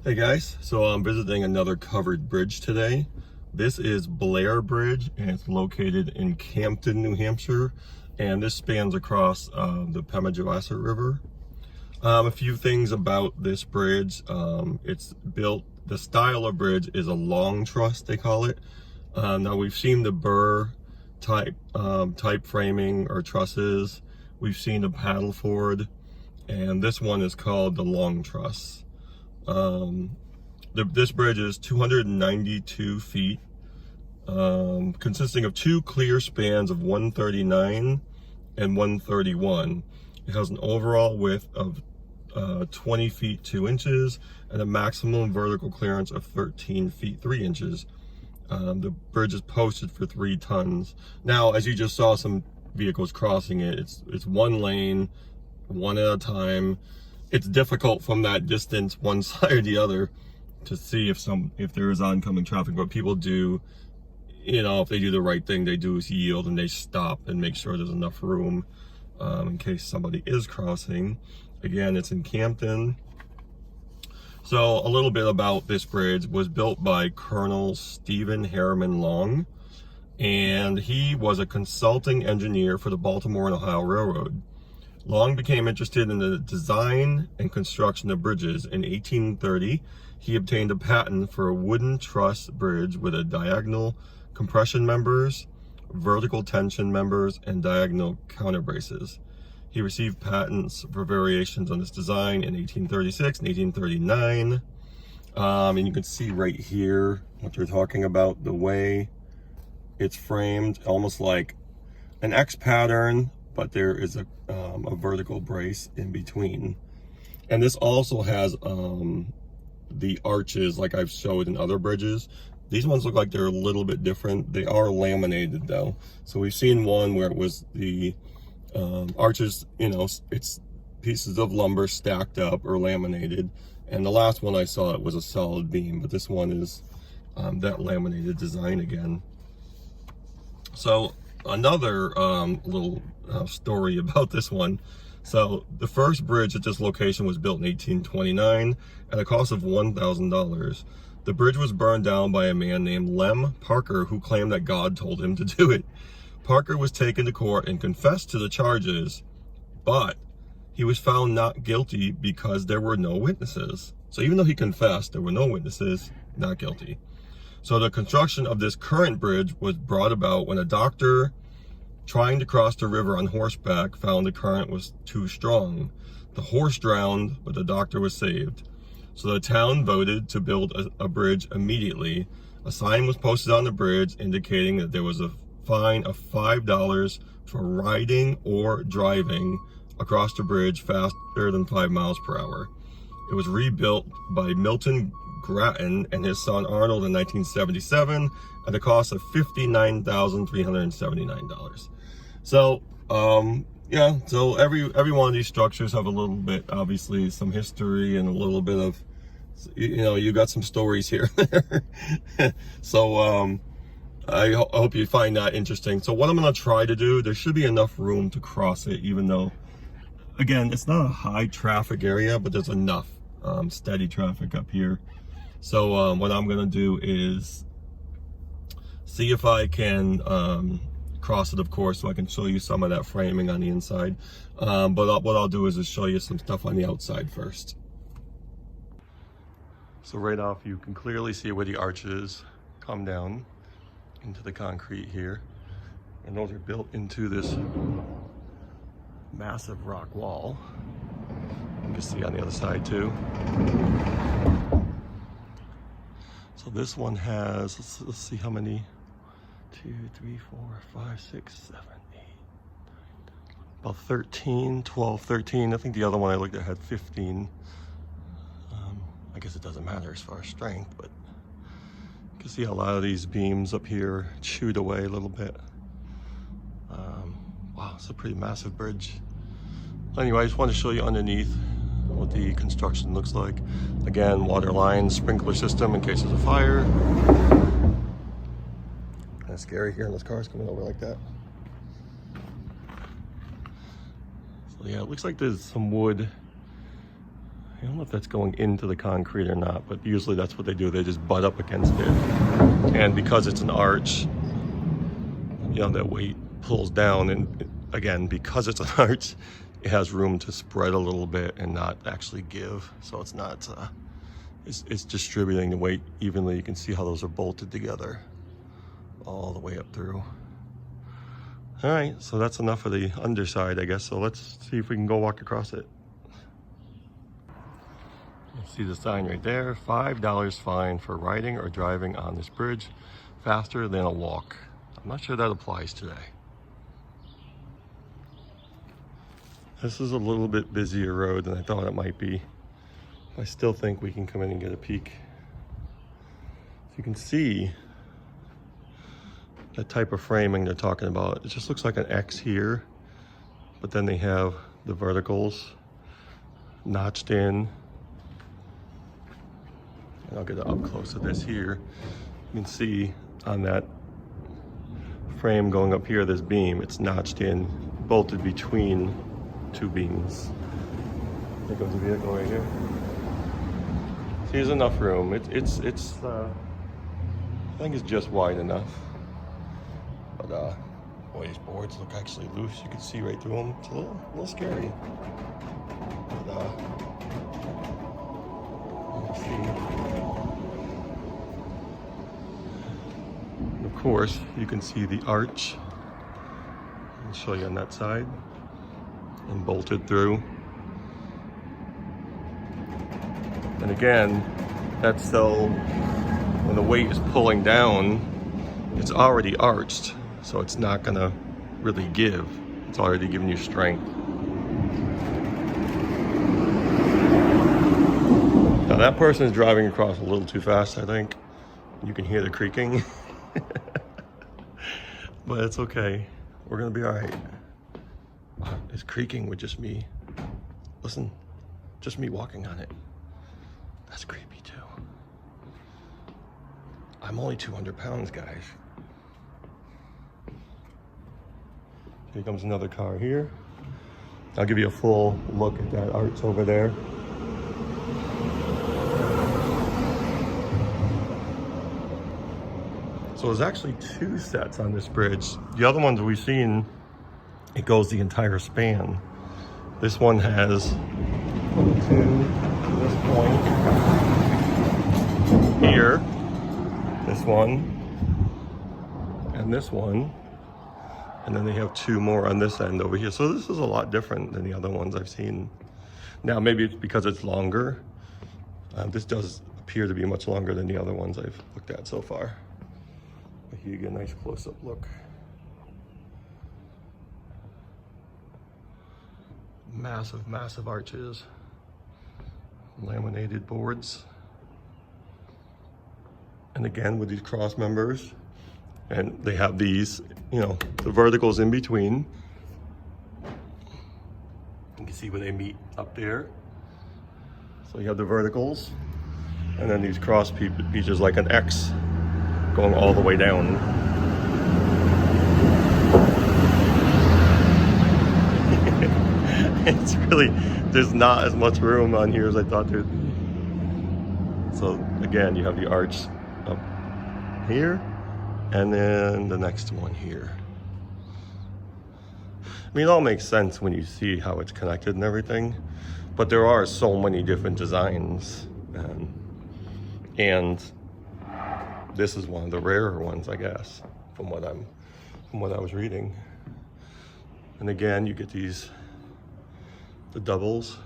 Hey guys, so I'm visiting another covered bridge today. This is Blair Bridge and it's located in Campton, New Hampshire, and this spans across the Pemigewasset River. A few things about this bridge. It's built, the style of bridge is a long truss, they call it. Now we've seen the burr type framing or trusses. We've seen the paddle ford, and this one is called the long truss. This bridge is 292 feet, consisting of two clear spans of 139 and 131. It has an overall width of 20 feet 2 inches and a maximum vertical clearance of 13 feet 3 inches. The bridge is posted for 3 tons. Now, as you just saw some vehicles crossing it, it's one lane, one at a time. It's difficult from that distance, one side or the other, to see if there is oncoming traffic. But people do, if they do the right thing, they do is yield and they stop and make sure there's enough room in case somebody is crossing. Again, it's in Campton. So a little bit about this bridge. Was built by Colonel Stephen Harriman Long, and he was a consulting engineer for the Baltimore and Ohio Railroad. Long became interested in the design and construction of bridges. In 1830, he obtained a patent for a wooden truss bridge with a diagonal compression members, vertical tension members, and diagonal counterbraces. He received patents for variations on this design in 1836 and 1839. And you can see right here what they're talking about, the way it's framed, almost like an X pattern, but there is a vertical brace in between. And this also has the arches like I've showed in other bridges. These ones look like they're a little bit different. They are laminated though. So we've seen one where it was the arches, it's pieces of lumber stacked up or laminated. And the last one I saw, it was a solid beam, but this one is that laminated design again. So another little story about this one. So the first bridge at this location was built in 1829 at a cost of $1,000. The bridge was burned down by a man named Lem Parker, who claimed that God told him to do it. Parker was taken to court and confessed to the charges, but he was found not guilty because there were no witnesses. So even though he confessed, there were no witnesses, not guilty. So the construction of this current bridge was brought about when a doctor trying to cross the river on horseback found the current was too strong. The horse drowned, but the doctor was saved. So the town voted to build a bridge immediately. A sign was posted on the bridge indicating that there was a fine of $5 for riding or driving across the bridge faster than 5 miles per hour. It was rebuilt by Milton Grattan and his son Arnold in 1977 at a cost of $59,379. So so every one of these structures have a little bit, obviously, some history and a little bit of, you got some stories here. So I hope you find that interesting. So what I'm going to try to do, there should be enough room to cross it, even though, again, it's not a high traffic area, but there's enough steady traffic up here. So what I'm going to do is see if I can cross it, of course, so I can show you some of that framing on the inside. But what I'll do is just show you some stuff on the outside first. So right off, you can clearly see where the arches come down into the concrete here. And those are built into this massive rock wall. You can see on the other side too. So this one has, let's see how many, 2, 3, 4, 5, 6, 7, 8, 9, 10, about 13, 12, 13. I think the other one I looked at had 15. I guess it doesn't matter as far as strength, but you can see a lot of these beams up here chewed away a little bit. Wow, it's a pretty massive bridge. Anyway, I just wanted to show you underneath what the construction looks like. Again, water lines, sprinkler system in case there's a fire. Kind of scary hearing those cars coming over like that. So yeah, it looks like there's some wood I don't know if that's going into the concrete or not, but usually that's what they do. They just butt up against it. And because it's an arch, you know, that weight pulls down. And again, because it's an arch, it has room to spread a little bit and not actually give. So it's not, it's distributing the weight evenly. You can see how those are bolted together all the way up through. All right, so that's enough of the underside, I guess. So let's see if we can go walk across it. See the sign right there, $5 fine for riding or driving on this bridge faster than a walk. I'm not sure that applies today. This is a little bit busier road than I thought it might be. I still think we can come in and get a peek. So you can see that type of framing they're talking about. It just looks like an X here, but then they have the verticals notched in. And I'll get an up close of this here. You can see on that frame going up here, this beam, it's notched in, bolted between two beams. There goes the vehicle right here. See, there's enough room. I think it's just wide enough. But boy, these boards look actually loose. You can see right through them. It's a little scary. But let's see. Of course, you can see the arch. I'll show you on that side. And bolted through. And again, that's so when the weight is pulling down, it's already arched, so it's not gonna really give. It's already giving you strength. Now that person is driving across a little too fast, I think. You can hear the creaking. But it's okay. We're gonna be all right. It's creaking with just me. Listen, just me walking on it. That's creepy too. I'm only 200 pounds, guys. Here comes another car here. I'll give you a full look at that arch over there. So there's actually two sets on this bridge. The other ones we've seen, it goes the entire span. This one has to this point here, this one, and this one. And then they have two more on this end over here. So this is a lot different than the other ones I've seen. Now, maybe it's because it's longer. This does appear to be much longer than the other ones I've looked at so far. But here you get a nice close-up look. Massive, massive arches. Laminated boards. And again, with these cross members. And they have these, you know, the verticals in between. You can see where they meet up there. So you have the verticals, and then these cross pieces like an X going all the way down. It's really, there's not as much room on here as I thought there'd be. So again, you have the arch up here, and then the next one here. I mean, it all makes sense when you see how it's connected and everything, but there are so many different designs, and this is one of the rarer ones, I guess, from what I was reading. And again, you get the doubles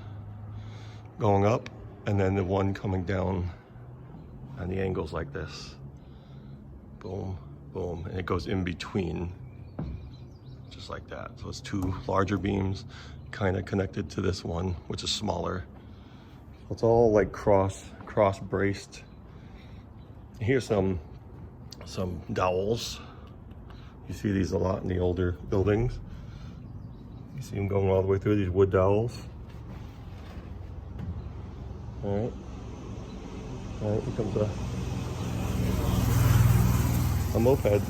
going up, and then the one coming down on the angles like this. Boom, boom, and it goes in between, just like that. So it's two larger beams kind of connected to this one, which is smaller. So it's all like cross braced. Here's some dowels. You see these a lot in the older buildings. You see them going all the way through, these wood dowels. All right, here comes a moped.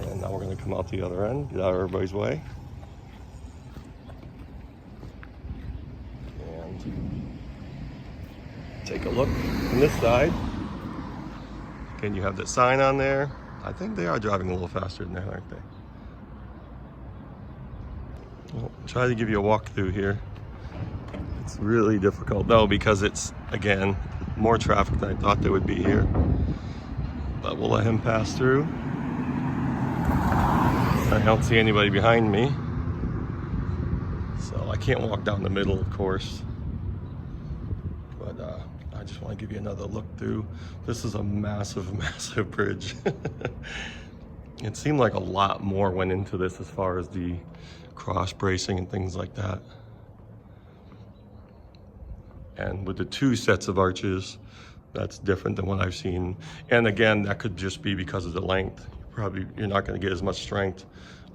And now we're gonna come out the other end, get out of everybody's way. Take a look from this side. Again, you have that sign on there. I think they are driving a little faster than that, aren't they? Well, I'll try to give you a walkthrough here. It's really difficult though because it's, again, more traffic than I thought there would be here. But we'll let him pass through. I don't see anybody behind me, so I can't walk down the middle, of course. But I just want to give you another look through. This is a massive, massive bridge. It seemed like a lot more went into this as far as the cross bracing and things like that. And with the 2 sets of arches, that's different than what I've seen. And again, that could just be because of the length. You're not going to get as much strength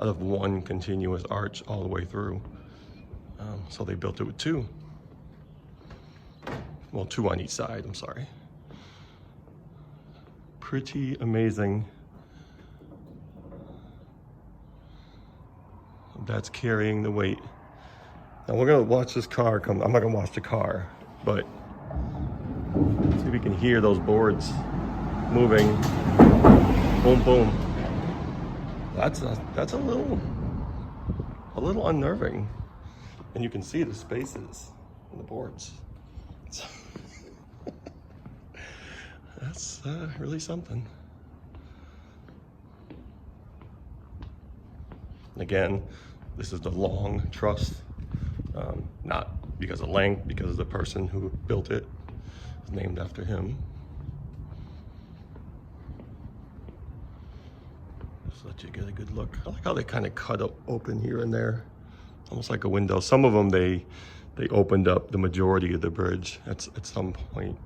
out of 1 continuous arch all the way through. So they built it with 2. Well, 2 on each side, I'm sorry. Pretty amazing. That's carrying the weight. Now we're gonna watch this car come. I'm not gonna watch the car, but see if we can hear those boards moving. Boom, boom. That's a little unnerving, and you can see the spaces in the boards. That's really something. Again, this is the long truss, not because of length, because the person who built it is named after him. Just let you get a good look. I like how they kind of cut up open here and there, almost like a window. Some of them they opened up the majority of the bridge at some point,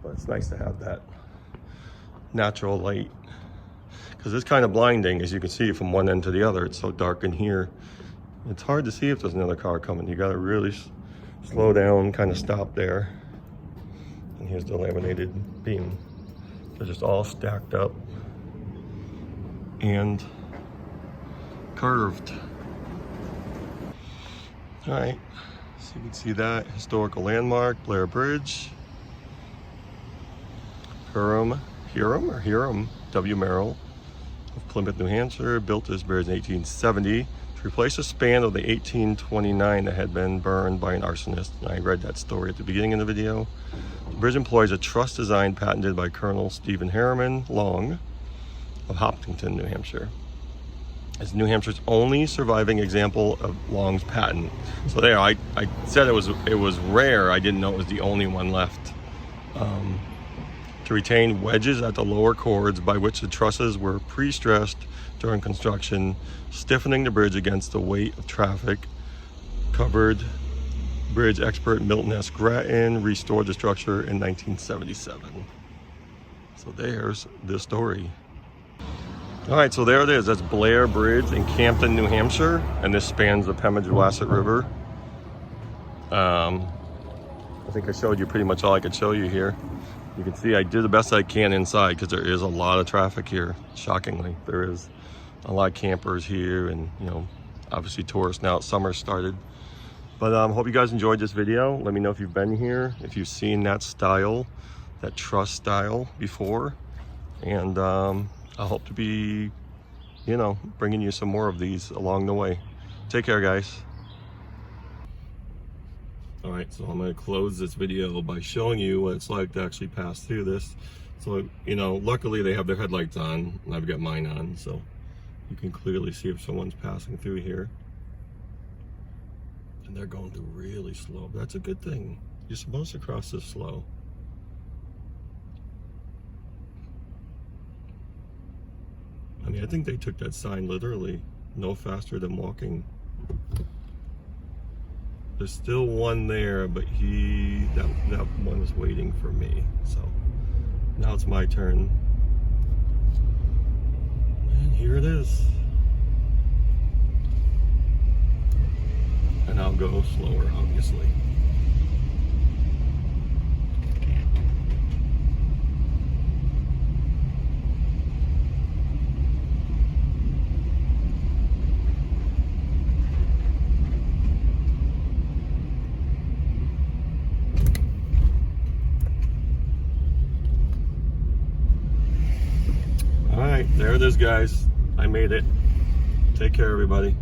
but it's nice to have that natural light, because it's kind of blinding, as you can see from one end to the other. It's so dark in here. It's hard to see if there's another car coming. You got to really slow down, kind of stop there. And here's the laminated beam. They're just all stacked up and curved. All right, so you can see that historical landmark, Blair Bridge. Hiram W. Merrill of Plymouth, New Hampshire, built this bridge in 1870 to replace a span of the 1829 that had been burned by an arsonist. And I read that story at the beginning of the video. The bridge employs a truss design patented by Colonel Stephen Harriman Long of Hopkinton, New Hampshire. It's New Hampshire's only surviving example of Long's patent. So there, I said it was rare. I didn't know it was the only one left. To retain wedges at the lower chords by which the trusses were pre-stressed during construction, stiffening the bridge against the weight of traffic. Covered bridge expert Milton S. Grattan restored the structure in 1977. So there's the story. All right, so there it is. That's Blair Bridge in Campton, New Hampshire, and this spans the Pemigewasset River. I think I showed you pretty much all I could show you here. You can see I did the best I can inside because there is a lot of traffic here. Shockingly, there is a lot of campers here, and obviously tourists now. Summer started, but hope you guys enjoyed this video. Let me know if you've been here, if you've seen that style, that truss style before, and I hope to be, bringing you some more of these along the way. Take care, guys. All right, so I'm going to close this video by showing you what it's like to actually pass through this. So, luckily they have their headlights on, and I've got mine on, so you can clearly see if someone's passing through here. And they're going through really slow. That's a good thing. You're supposed to cross this slow. I mean, I think they took that sign literally, no faster than walking. There's still one there, but that one is waiting for me. So now it's my turn. And here it is. And I'll go slower, obviously. right, there it is, guys. I made it. Take care, everybody.